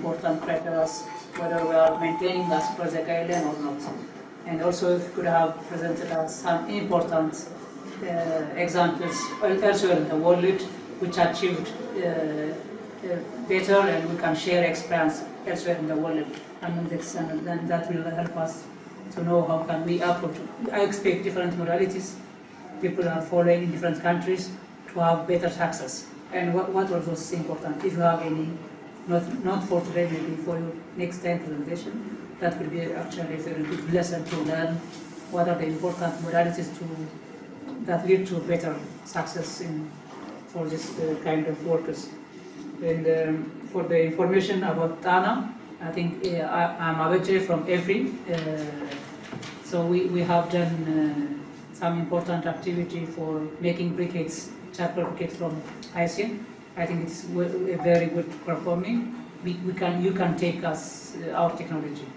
important criteria, whether we are maintaining the super island or not. And also if you could have presented us some important examples elsewhere in the world which achieved better, and we can share experience elsewhere in the world among this, and then that will help us to know how can we approach. I expect different modalities people are following in different countries to have better success. And what also is important, if you have any, not for today, maybe for your next time presentation, that will be actually a very good lesson to learn what are the important modalities that lead to better success for this kind of workers. And for the information about Tana, I think I'm Abeche from EFRI. So we have done some important activity for making briquettes, charcoal briquettes from ICN. I think it's a very good performing. You can take us our technology.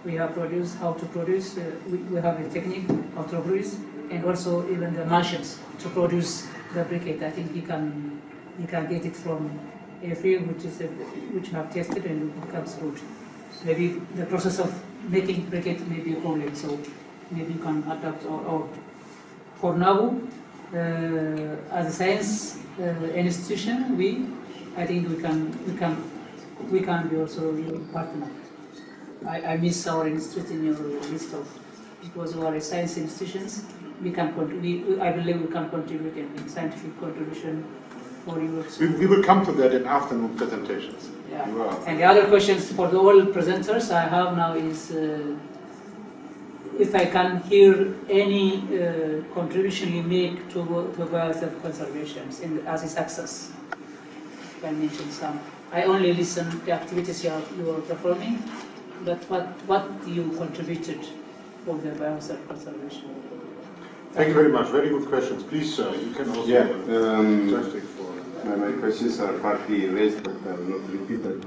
We have produced how to produce. We have a technique how to produce, and also even the machines to produce the briquette. I think you can get it from a field which we have tested and it becomes good. Maybe the process of making briquette may be a problem, so maybe you can adapt. Or for now, as a science institution, I think we can be also your partner. I miss our institute in your list of, because we are a science institutions. I believe we can contribute in scientific contribution for you. We will come to that in afternoon presentations. Yeah. And the other questions for the all presenters I have now is if I can hear any contribution you make to Biosphere conservation as a success. I mentioned some. I only listen to the activities you are performing, but what you contributed for the Biosphere conservation? Thank you very much. Very good questions. Please, sir, you can also my questions are partly raised, but I will not repeat them.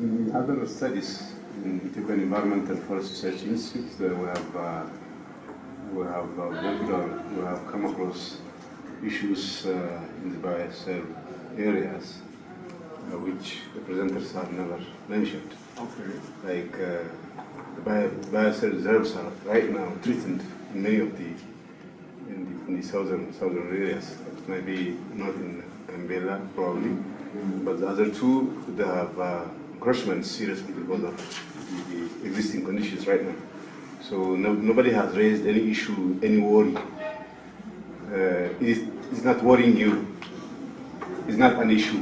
In other studies in Ethiopian Environmental Forest Research Institute, we have come across issues in the Biosphere areas which the presenters have never mentioned. Okay. Like the Biosphere reserves are right now threatened in many of the southern areas. It might be not in Gambela probably, but the other two they have encroachments seriously because of the existing conditions right now. So nobody has raised any issue, any worry. It's not worrying you. It's not an issue.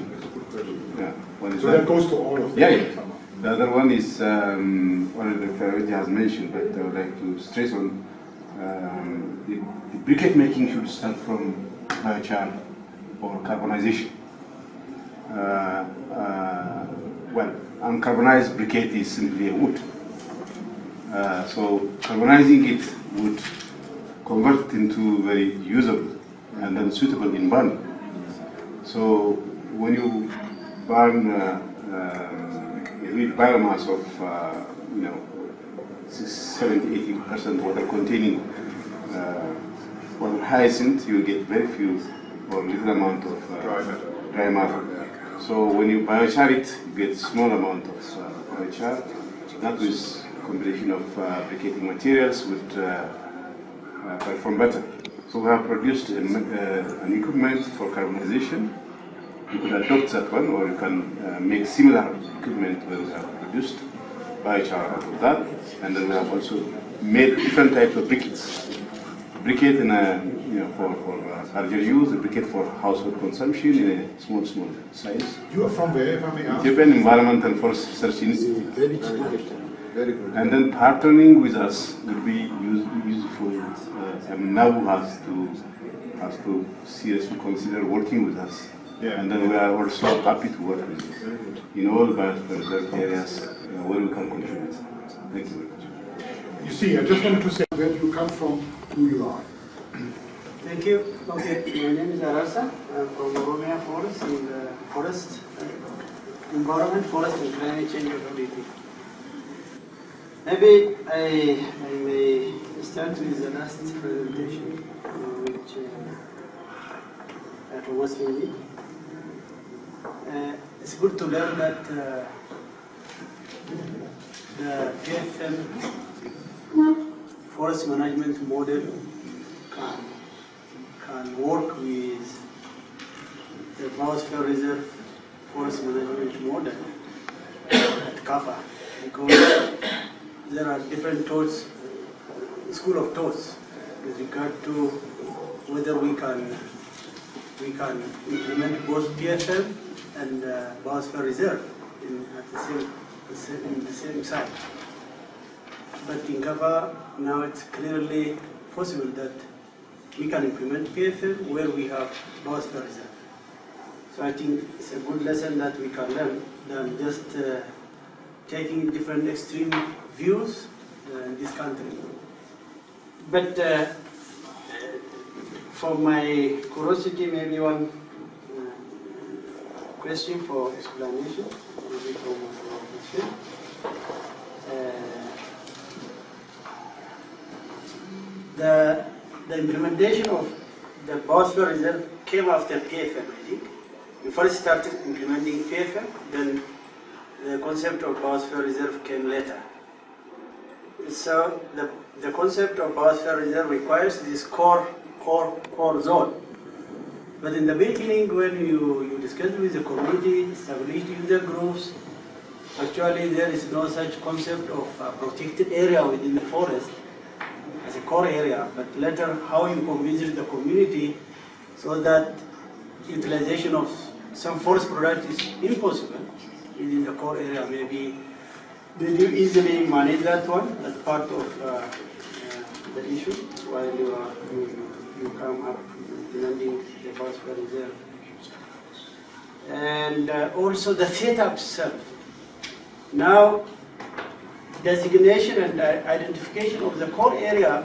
Yeah. So that goes to all of them. Yeah. The other one is one that already has mentioned, but I would like to stress on the briquette making should start from biochar or carbonization. Well, uncarbonized briquette is simply a wood. So carbonizing it would convert it into very usable and then suitable in burning. So when you burn a huge biomass of 70–80% water containing water hyacinth, you get very few or little amount of dry matter. So when you biochar it, you get small amount of biochar. That with combination of briquetting materials would perform better. So we have produced an equipment for carbonization. You could adopt that one, or you can make similar equipment where we have produced biochar out of that, and then we have also made different types of briquettes. Briquette in for larger use, a briquette for household consumption in a small size. You are from where, if I may ask? Ethiopian Environmental Forest Research Institute. Very good. Very good. And then partnering with us will be useful. NABU has to seriously consider working with us. Yeah. And then we are also happy to work with you in all Biosphere areas where we can contribute. Thank you very much. You see, I just wanted to say where you come from, who you are. Thank you. Okay, my name is Arasa. I'm from Oromia Forest and Environment, Forest and Climate Change Authority. Maybe I may start with the last presentation, which that was for me. it's good to learn that the PFM forest management model can work with the Biosphere Reserve forest management model at CAFA, because there are different thoughts, school of thoughts with regard to whether we can implement both PFM and Biosphere Reserve at the same site. But in CAFA now it's clearly possible that we can implement PFM where we have Biosphere Reserve. So I think it's a good lesson that we can learn than just taking different extreme views in this country. But for my curiosity, maybe one question for explanation, maybe from question. The implementation of the Biosphere Reserve came after PFM, I think. We first started implementing PFM, then the concept of Biosphere Reserve came later. So the concept of Biosphere Reserve requires this core zone. But in the beginning, when you discuss with the community, established user groups, actually there is no such concept of a protected area within the forest as a core area. But later, how you convince the community so that utilization of some forest product is impossible within the core area. Maybe did you easily manage that one as part of the issue while you come up implementing the Biosphere Reserve? And also the setup itself. Now, designation and identification of the core area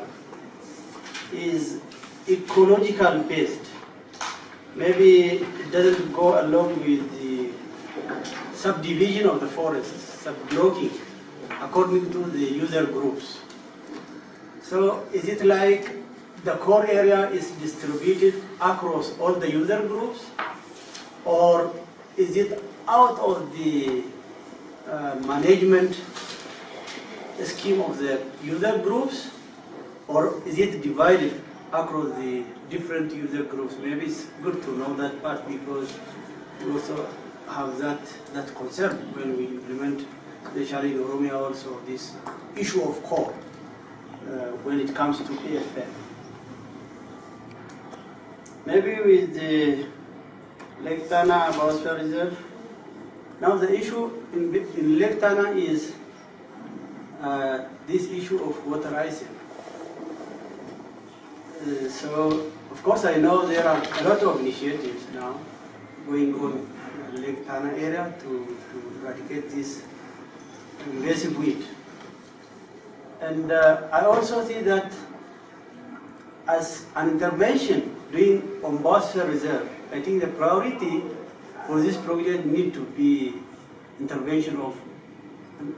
is ecological based. Maybe it doesn't go along with the subdivision of the forest, sub-blocking, according to the user groups. So is it like the core area is distributed across all the user groups, or is it out of the management scheme of the user groups, or is it divided across the different user groups? Maybe it's good to know that part, because we also have that concern when we implement, especially in Oromia also, this issue of core when it comes to PFM. Maybe with the Lake Tana Biosphere Reserve, now the issue in Lake Tana is this issue of waterizing. So, of course, I know there are a lot of initiatives now going on in the Lake Tana area to eradicate this invasive weed. And I also see that as an intervention doing on Biosphere Reserve, I think the priority for this project need to be intervention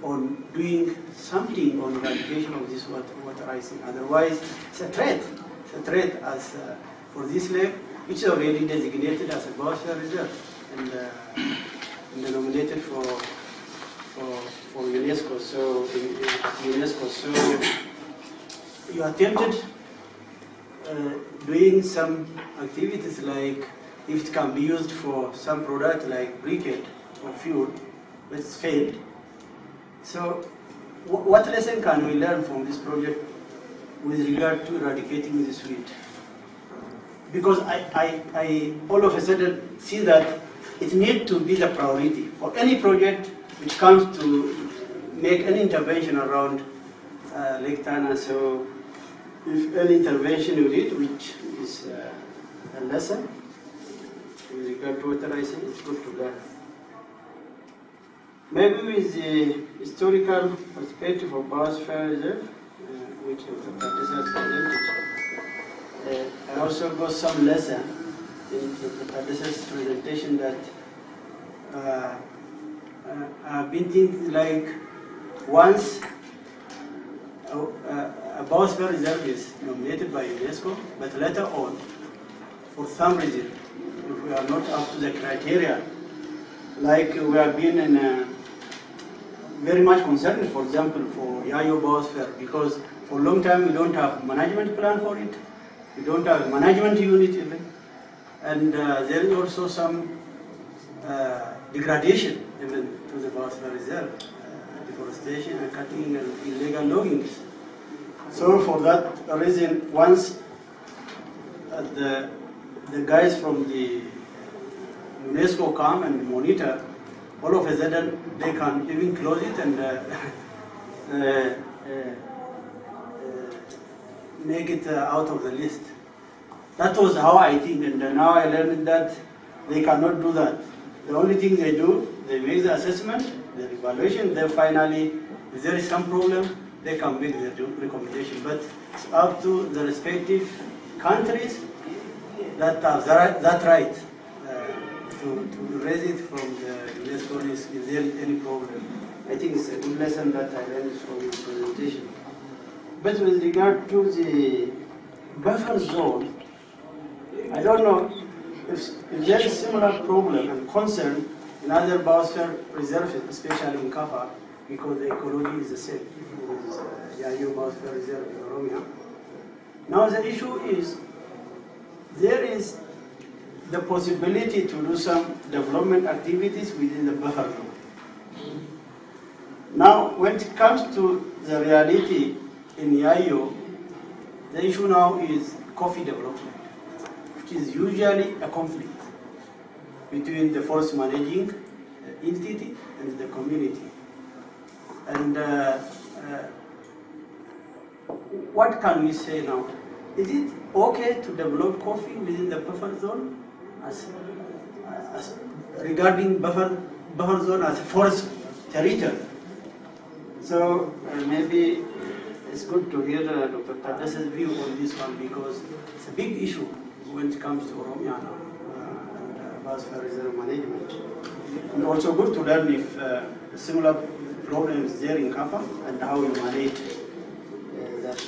on doing something on eradication of this waterizing. Otherwise, it's a threat. It's a threat as for this lake, which is already designated as a Biosphere Reserve and nominated for UNESCO. So you attempted doing some activities like if it can be used for some product like briquette or fuel, but it's failed. So what lesson can we learn from this project with regard to eradicating this weed? Because I all of a sudden see that it needs to be the priority for any project which comes to make any intervention around Lake Tana. So if any intervention you did, which is a lesson with regard to waterizing, it's good to learn. Maybe with the historical perspective of Biosphere Reserve, which the participants presented, I also got some lesson in the participants' presentation that I've been thinking like once a Biosphere Reserve is nominated by UNESCO, but later on, for some reason, if we are not up to the criteria, like we have been in very much concerned, for example, for Yayo Biosphere, because for a long time we don't have management plan for it, we don't have management unit even, and there is also some degradation even to the Biosphere Reserve, deforestation and cutting and illegal logging. So for that reason, once the guys from the UNESCO come and monitor, all of a sudden they can even close it and make it out of the list. That was how I think, and now I learned that they cannot do that. The only thing they do, they make the assessment, the evaluation, then finally, if there is some problem, they can make the recommendation. But it's up to the respective countries that have that right to raise it from the UNESCO list if there is any problem. I think it's a good lesson that I learned from the presentation. But with regard to the buffer zone, I don't know if there is similar problem and concern in other biosphere reserves, especially in Kafa, because the ecology is the same. Yayo Biosphere Reserve in Oromia. Now the issue is, there is the possibility to do some development activities within the buffer zone. Now, when it comes to the reality in Yayo, the issue now is coffee development, which is usually a conflict between the forest managing entity and the community. And what can we say now? Is it okay to develop coffee within the buffer zone as regarding buffer zone as a forest territory? So maybe it's good to hear Dr. Tadas's view on this one, because it's a big issue when it comes to Oromia and Biosphere Reserve management. And also good to learn if similar problems there in Kafa and how you manage that.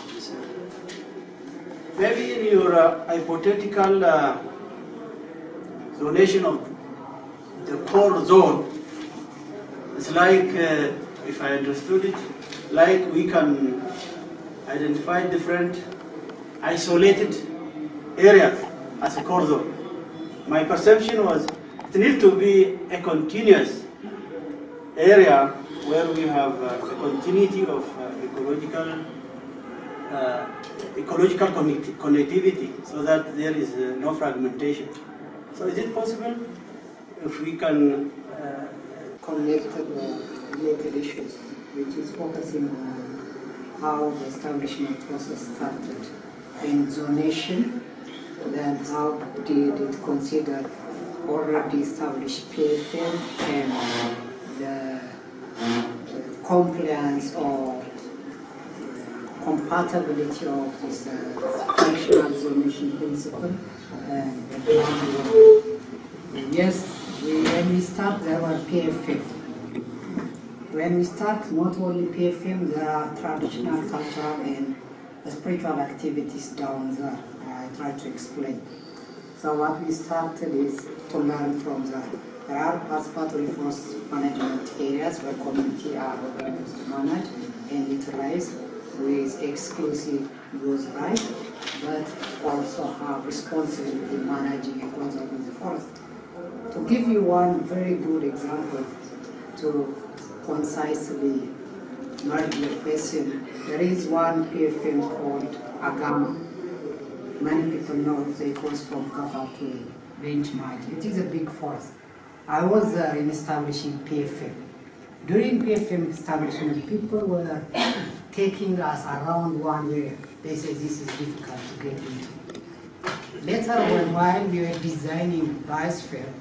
Maybe in your hypothetical zonation of the core zone, it's like, if I understood it, like we can identify different isolated areas as a core zone. My perception was it needs to be a continuous area where we have a continuity of ecological connectivity, so that there is no fragmentation. So is it possible if we can connected related issues, which is focusing on how the establishment process started in zonation, then how did it consider already established PFM and the compliance or compatibility of this functional zonation principle. Yes, when we start, there were PFM. When we start, not only PFM, there are traditional, cultural, and spiritual activities down there. I try to explain. So what we started is to learn from that. There are participatory forest management areas where community are organized to manage and utilize with exclusive use rights, but also have responsibility managing and conserving the forest. To give you one very good example to concisely answer your question, there is one PFM called Agama. Many people know it goes from Kafa to Range Margin. It is a big forest. I was there in establishing PFM. During PFM establishment, people were taking us around one way. They said this is difficult to get into. Later, while we were designing Biosphere,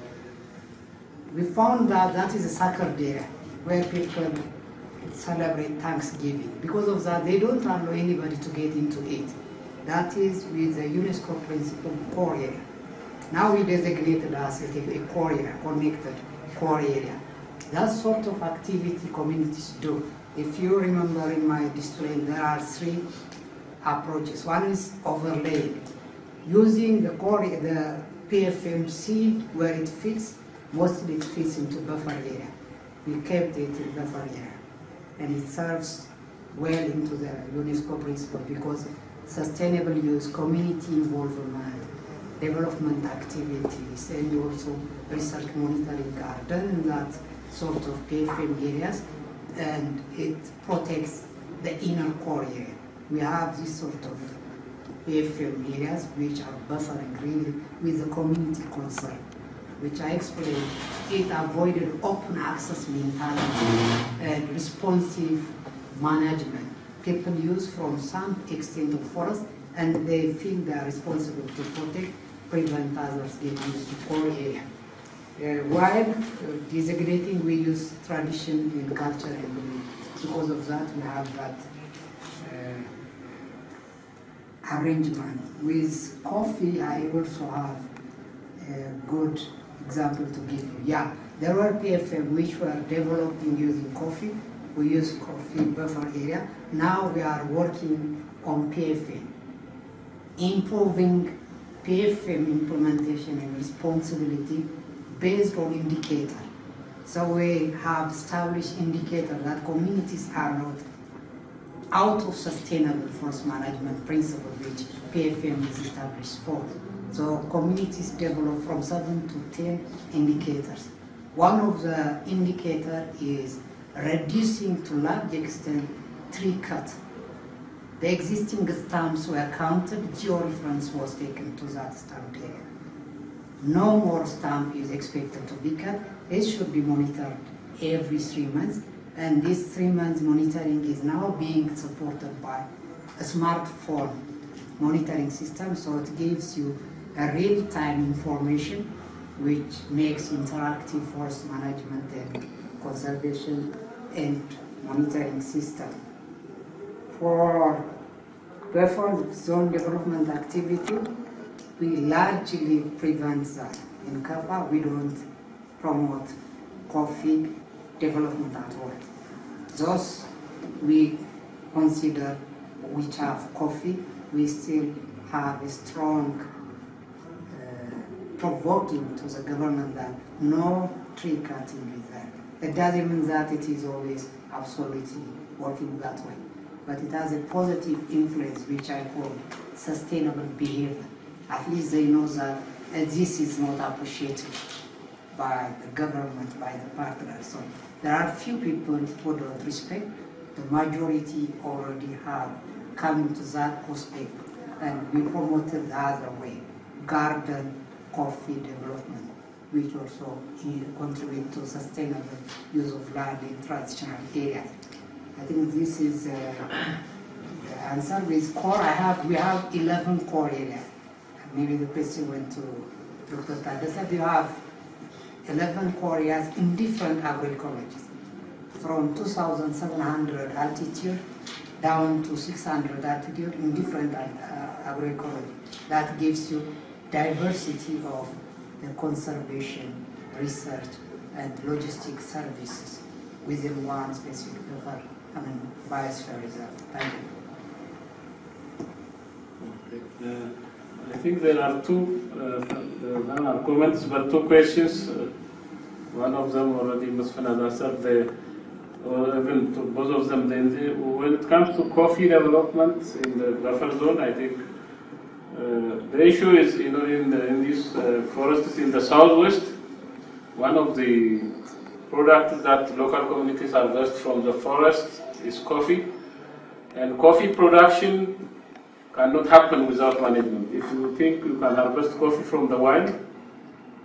we found that that is a sacred area where people celebrate Thanksgiving. Because of that, they don't allow anybody to get into it. That is with the UNESCO principle core area. Now we designated as a core area, connected core area. That sort of activity communities do. If you remember in my display, there are three approaches. One is overlay, using the core, the PFMC where it fits, mostly it fits into buffer area. We kept it in buffer area, and it serves well into the UNESCO principle because sustainable use, community involvement, development activities, and also research monitoring are done in that sort of PFM areas, and it protects the inner core area. We have this sort of PFM areas which are buffering really with the community concern, which I explained. It avoided open access mentality and responsive management. People use from some extent of forest and they feel they are responsible to protect, prevent others getting into core area. While designating, we use tradition in culture and belief. Because of that, we have that arrangement. With coffee, I also have a good example to give you. Yeah, there were PFM which were developing using coffee. We use coffee buffer area. Now we are working on PFM, improving PFM implementation and responsibility based on indicator. So we have established indicator that communities are not out of sustainable forest management principle which PFM is established for. So communities develop from 7 to 10 indicators. One of the indicator is reducing to large extent tree cut. The existing stumps were counted, georeference was taken to that stump area. No more stump is expected to be cut. It should be monitored every 3 months, and this 3 months monitoring is now being supported by a smartphone monitoring system, so it gives you a real-time information which makes interactive forest management and conservation and monitoring system. For buffer zone development activity, we largely prevent that. In Kapa, we don't promote coffee development at all. Those we consider which have coffee, we still have a strong provoking to the government that no tree cutting is there. It doesn't mean that it is always absolutely working that way, but it has a positive influence which I call sustainable behavior. At least they know that this is not appreciated by the government, by the partners. So there are few people who don't respect. The majority already have come into that perspective, and we promoted the other way, garden coffee development, which also contribute to sustainable use of land in traditional areas. I think this is the answer. With core, we have 11 core areas. Maybe the question went to Dr. Tadesa. You have 11 core areas in different agroecologies, from 2,700 altitude down to 600 altitude in different agroecology. That gives you diversity of the conservation, research, and logistic services within one specific biosphere reserve. Thank you. I think there are two comments, but two questions. One of them already Musfin has answered, or even to both of them. When it comes to coffee development in the buffer zone, I think the issue is, in these forests in the southwest, one of the products that local communities harvest from the forest is coffee, and coffee production cannot happen without management. If you think you can harvest coffee from the wild,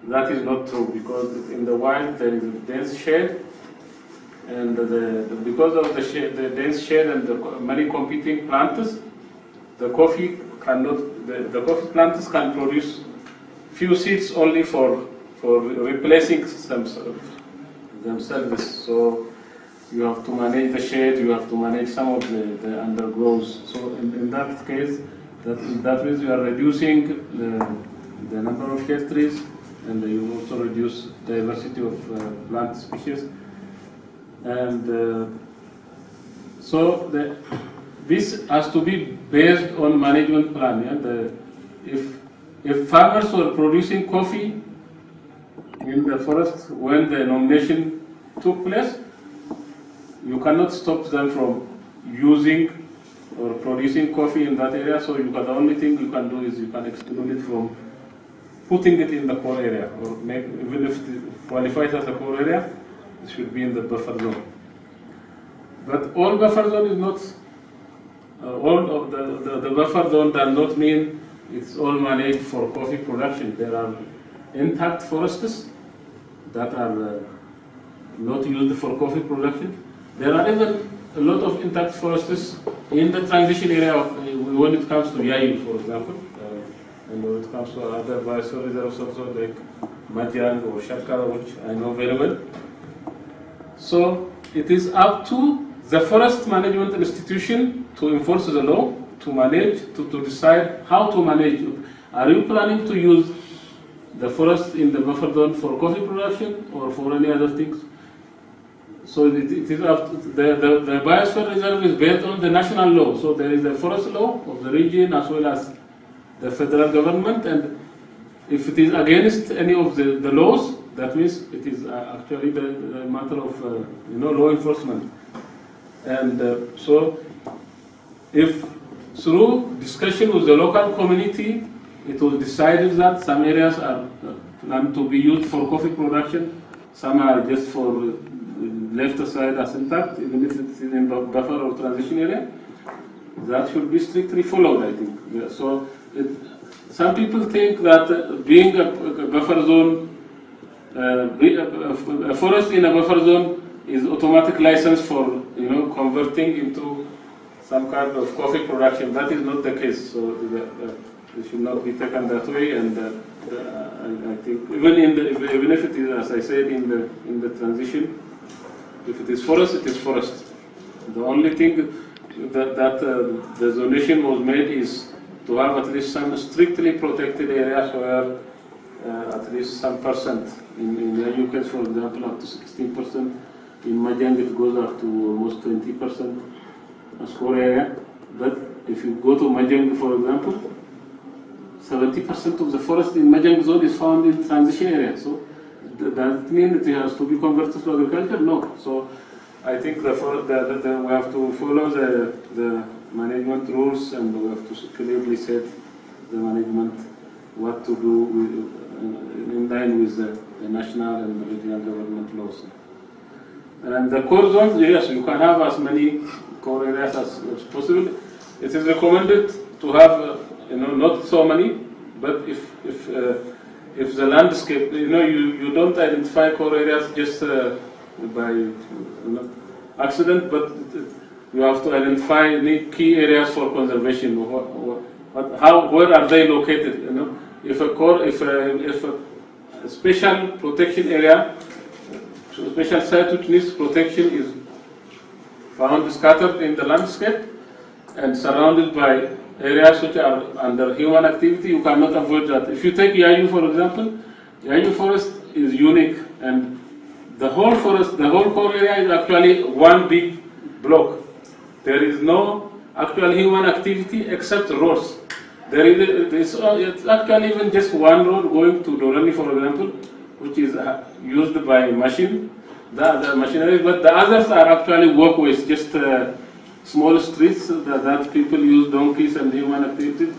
that is not true, because in the wild there is a dense shade, and because of the dense shade and the many competing plants, the coffee plants can produce few seeds only for replacing themselves. So you have to manage the shade, you have to manage some of the undergrowths. So in that case, that means you are reducing the number of shade trees, and you also reduce diversity of plant species. And so this has to be based on management plan. Yeah? If farmers were producing coffee in the forest when the nomination took place, you cannot stop them from using or producing coffee in that area. So the only thing you can do is you can exclude it from putting it in the core area, or even if it qualifies as a core area, it should be in the buffer zone. But all buffer zone is not, all of the buffer zone does not mean it's all managed for coffee production. There are intact forests that are not used for coffee production. There are even a lot of intact forests in the transition area when it comes to Yayu, for example, and when it comes to other biosphere reserves also, like Madhyang or Shankara, which I know very well. So it is up to the forest management institution to enforce the law, to manage, to decide how to manage it. Are you planning to use the forest in the buffer zone for coffee production or for any other things? So it is up to the Biosphere Reserve is based on the national law. So there is a forest law of the region as well as the federal government, and if it is against any of the laws, that means it is actually the matter of law enforcement. And so if through discussion with the local community, it was decided that some areas are planned to be used for coffee production, some are just for left aside as intact, even if it is in the buffer or transition area, that should be strictly followed, I think. Yeah, so some people think that being a buffer zone, a forest in a buffer zone is automatic license for converting into some kind of coffee production. That is not the case. So it should not be taken that way. And I think even if it is, as I said, in the transition, if it is forest, it is forest. The only thing that the zonation was made is to have at least some strictly protected areas where at least some percent, in the UK, for example, up to 16%. In Madhyang, it goes up to almost 20% as core area. But if you go to Madhyang, for example, 70% of the forest in Madhyang zone is found in transition area. So does it mean it has to be converted to agriculture? No. So I think we have to follow the management rules, and we have to clearly set the management what to do in line with the national and the regional government laws. And the core zones, yes, you can have as many core areas as possible. It is recommended to have, not so many, but if the landscape, you don't identify core areas just by accident, but you have to identify any key areas for conservation. Where are they located? If a special protection area, special site which needs protection is found scattered in the landscape and surrounded by areas which are under human activity, you cannot avoid that. If you take Yayu, for example, Yayu forest is unique, and the whole forest, the whole core area is actually one big block. There is no actual human activity except roads. It's actually even just one road going to Dorani, for example, which is used by machine, the machinery, but the others are actually walkways, just small streets that people use, donkeys and human activity.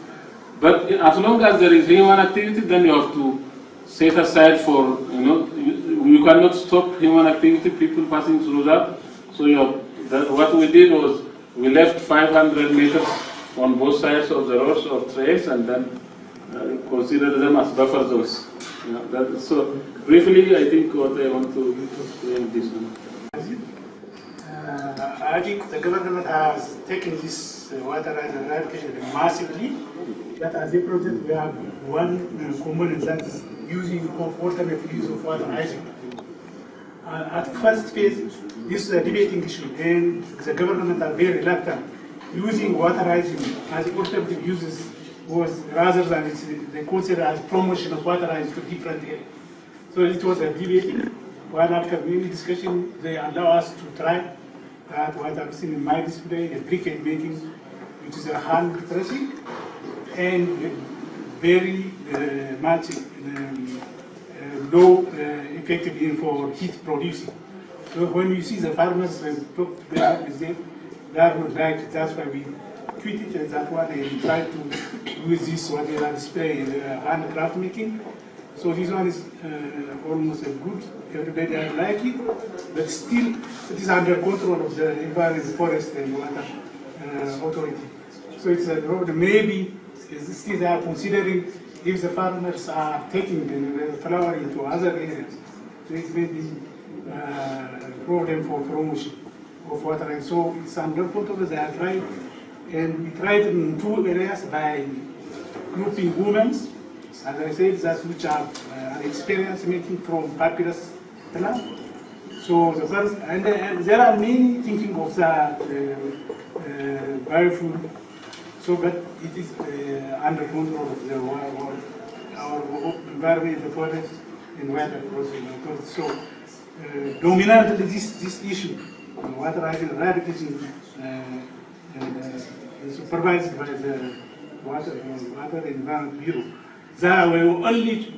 But as long as there is human activity, then you have to set aside for, you cannot stop human activity, people passing through that. So what we did was we left 500 meters on both sides of the roads or trails, and then consider them as buffer zones. So briefly, I think what I want to explain this one. I think the government has taken this water rights and eradication massively. But as a project, we have one component that is using alternate use of water rising. At first phase, this is a debating issue, and the government are very reluctant. Using water rising as alternative uses was rather than they consider as promotion of water rising to different areas. So it was a debating. While after many discussion, they allow us to try that what I've seen in my display, a briquette making, which is a hand pressing, and very much low effective for heat producing. So when you see the farmers talk together with them, they are not like it. That's why we tweet it, and that's why they try to use this what they are display in handcraft making. So this one is almost a good. Everybody like it, but still it is under control of the environment, forest and water authority. So it's a road. Maybe still they are considering if the farmers are taking the flower into other areas. So it may be problem for promotion of water. And so it's under control. They are trying, and we tried in 2 areas by grouping women, as I said, that which are experience making from papyrus plant. So the first, and there are many thinking of the biofuel. So, but it is under control of the our environment, the forest, and water processing. So, dominantly this issue, water eradication, supervised by the Water Environment Bureau. That we only,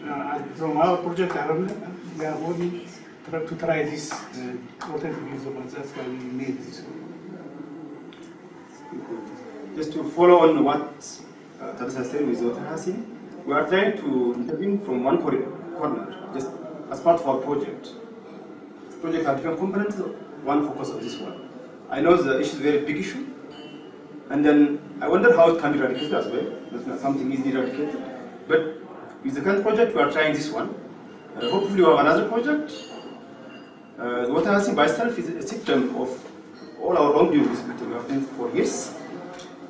from our project, we are only to try this alternative use of, that's why we made this. Just to follow on what Tabisa said with Dr. Hassan, we are trying to intervene from one corner, just as part of our project. Project has different components, one focus on this one. I know the issue is a very big issue, and then I wonder how it can be eradicated as well. That's not something easily eradicated. But with the current project, we are trying this one. Hopefully, we have another project. The water harvesting by itself is a symptom of all our wrongdoing we have done for years.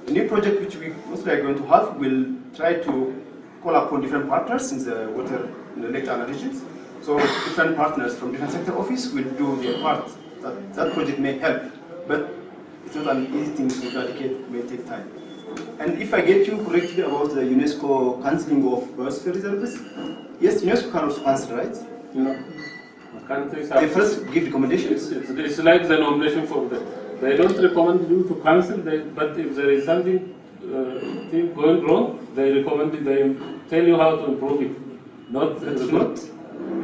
The new project, which we mostly are going to have, will try to call upon different partners in the water, in the lake regions. So different partners from different sector office will do their part. That project may help, but it's not an easy thing to eradicate. It may take time. And if I get you correctly about the UNESCO cancelling of Biosphere Reserves, yes, UNESCO can also cancel, right? No. Countries They first give recommendations. It's like the nomination for them. They don't recommend you to cancel, but if there is something thing going wrong, they recommend it, they tell you how to improve it.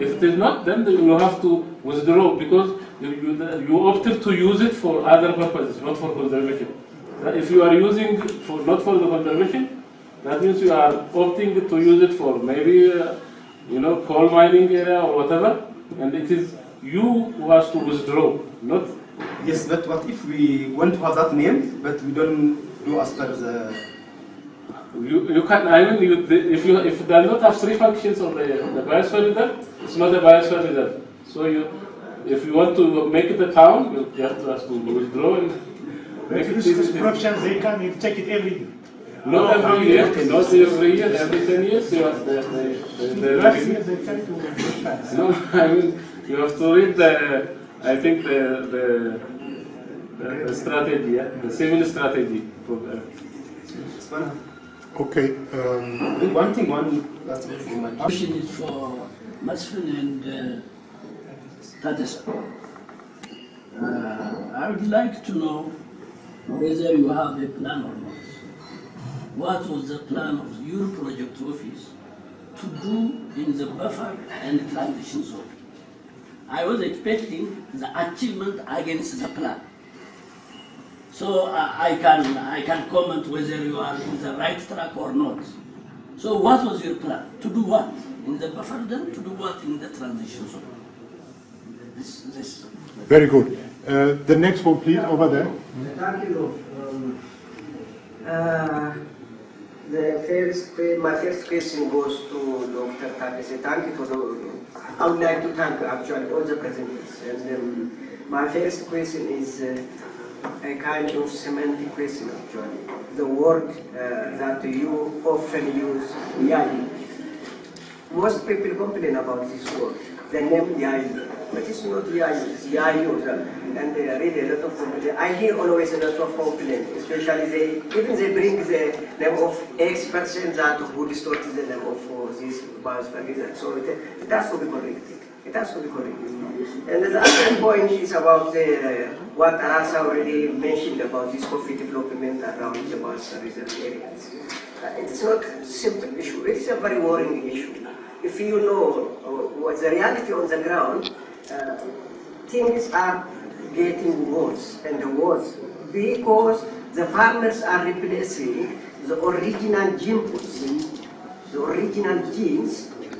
If it is not, then you have to withdraw because you opted to use it for other purposes, not for conservation. If you are using not for the conservation, that means you are opting to use it for maybe coal mining area or whatever, and it is you who has to withdraw, not. Yes, but what if we want to have that name, but we don't do as per the. You can. I mean, if you do not have 3 functions of the biosphere reserve, it's not a biosphere reserve. So if you want to make it a town, you have to withdraw and make it easy. Professionals, they come and check it every year. Not every year, not every year, every 10 years. Last year they tried to. No, I mean you have to read the strategy, the civil strategy. Okay. One last thing. My question is for Masfin and Tadesa. I would like to know whether you have a plan or not. What was the plan of your project office to do in the buffer and transition zone? I was expecting the achievement against the plan. So I can comment whether you are in the right track or not. So what was your plan? To do what? In the buffer then? To do what in the transition zone? This. Very good. The next one, please, over there. Thank you. My first question goes to Dr. Tadese. Thank you for I would like to thank actually all the presenters. And my first question is a kind of semantic question actually. The word that you often use, Yai. Most people complain about this word, the name Yai. But it's not Yai, it's Yayu. And really a lot of complaints. I hear always a lot of complaints, especially they bring the name of X% that who distorts the name of this Biosphere Reserve. So it has to be corrected. It has to be corrected. And the other point is about what Arasa already mentioned about this coffee development around the Biosphere Reserve areas. it's not a simple issue. It's a very worrying issue. If you know what's the reality on the ground, things are getting worse and worse because the farmers are replacing the original genes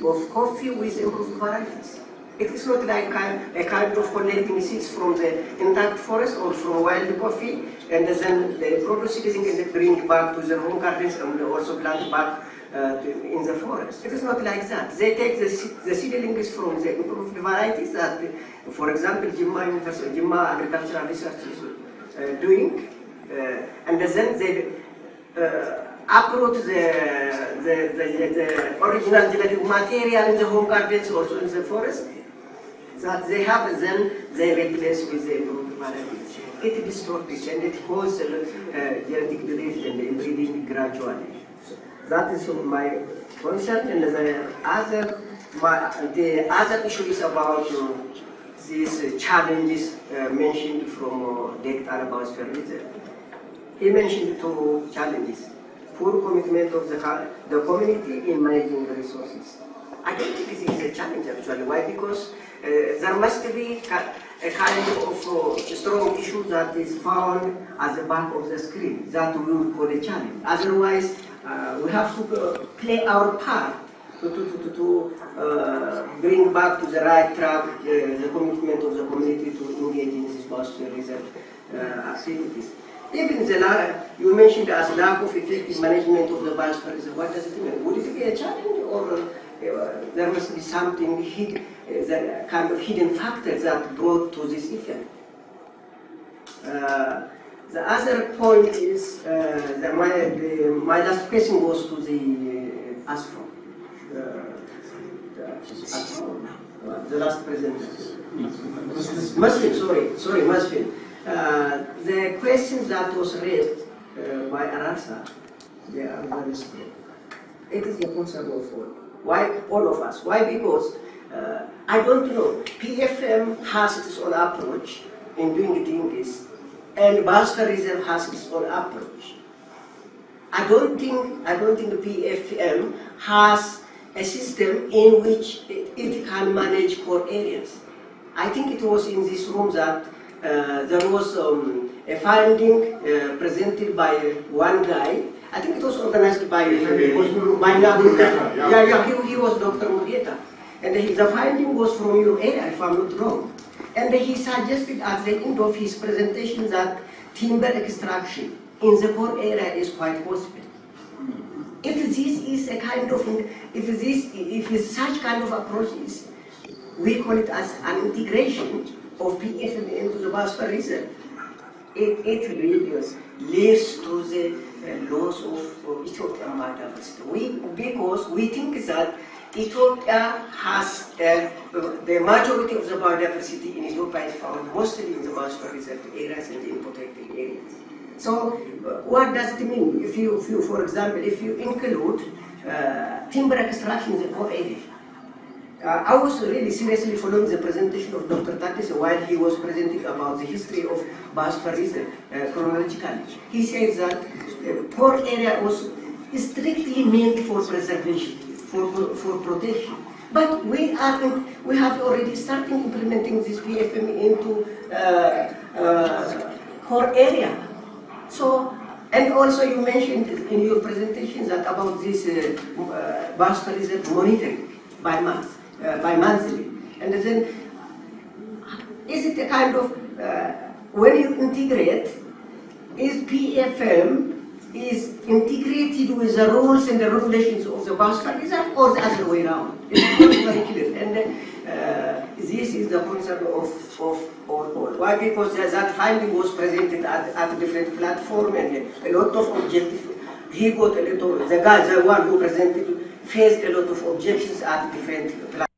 of coffee with improved varieties. It is not like a kind of collecting seeds from the intact forest or from wild coffee and then they produce it and they bring back to the home gardens and also plant back in the forest. It is not like that. They take the seedlings from the improved varieties that, for example, Jimma Agricultural Research is doing, and then they uproot the original genetic material in the home gardens, also in the forest, that they have, then they replace with the improved varieties. It distorts and it causes genetic drift and inbreeding gradually. That is my concern. And the other issue is about these challenges mentioned from Dr. Biosphere Reserve. He mentioned two challenges: poor commitment of the community in managing the resources. I don't think this is a challenge actually. Why? Because there must be a kind of strong issue that is found at the back of the screen that we would call a challenge. Otherwise, we have to play our part to bring back to the right track the commitment of the community to engage in this Biosphere Reserve activities. Even you mentioned as lack of effective management of the Biosphere Reserve. What does it mean? Would it be a challenge, or there must be something hidden, the kind of hidden factors that brought to this effect? The other point is that my last question was to the ASFO, the last presenter. Musfin. The questions that was raised by Arasa, they are very strong. It is a concern of all. Why all of us? Why? Because I don't know. PFM has its own approach in doing things, and Biosphere Reserve has its own approach. I don't think the PFM has a system in which it can manage core areas. I think it was in this room that there was a finding presented by one guy. I think it was organized by Nabu. He was Dr. Murieta. And the finding was from your area, if I'm not wrong. And he suggested at the end of his presentation that timber extraction in the core area is quite possible. If this is a kind of, if such kind of approach is, we call it as an integration of PFM into the Biosphere Reserve, it really leads to the loss of Ethiopian biodiversity. Because we think that Ethiopia has the majority of the biodiversity in Ethiopia is found mostly in the Biosphere Reserve areas and in protected areas. So, what does it mean? If you, for example, if you include timber extraction in the core area, I was really seriously following the presentation of Dr. Tatis while he was presenting about the history of Biosphere Reserve chronologically. He says that core area was strictly meant for preservation, for protection. But we have already started implementing this PFM into core area. So, and also you mentioned in your presentation that about this Biosphere Reserve monitoring by month, by monthly. And then, is it a kind of, when you integrate, is PFM is integrated with the rules and the regulations of the Biosphere Reserve, or the other way around? It's not very clear. And this is the concern of all. Why? Because that finding was presented at a different platform and a lot of objectives. He got a lot of, the one who presented faced a lot of objections at different platforms.